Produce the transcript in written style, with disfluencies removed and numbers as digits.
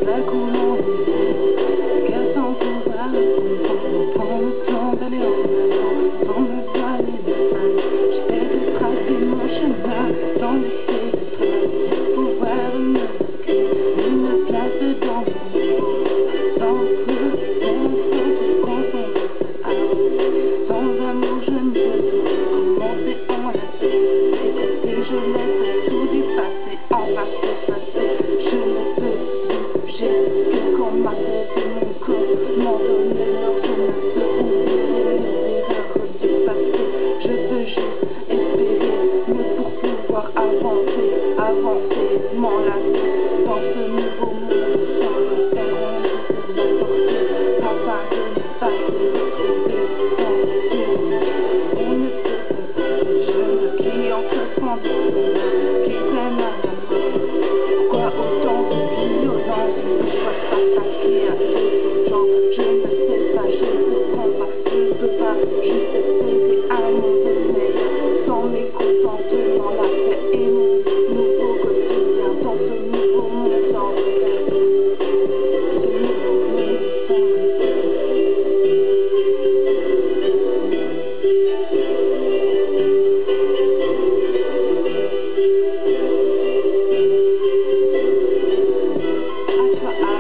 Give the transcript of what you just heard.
la couleur, qu'elle sans pouvoir comprendre, prendre le temps d'aller en avant, sans me voiler de face. J'essaie de tracer mon chemin, sans laisser de traces, pouvoir me créer une place dans mon vie, sans sans amour je ne peux commencer en lâcher, écouter je laisse tout du passé en passé, je ne peux bouger que quand ma tête et mon corps m'ont donné l'ordre de me oublier les erreurs du passé. Je peux juste espérer mieux pour pouvoir avancer, m'enlacer dans ce nouveau monde sans le faire rendre de la portée, afin de ne pas se retrouver dans on ne peut pas, jeunes qui entreprennent qui prennent à la mort. Pourquoi autant de violence? Pourquoi s'attaquer à ces gens? Je ne sais pas, je ne comprends pas, je ne peux pas juste espérer un monde meilleur sans mécontentement, la paix et mon nouveau quotidien dans ce nouveau monde sans repère. Ce nouveau monde sans repère. À toi,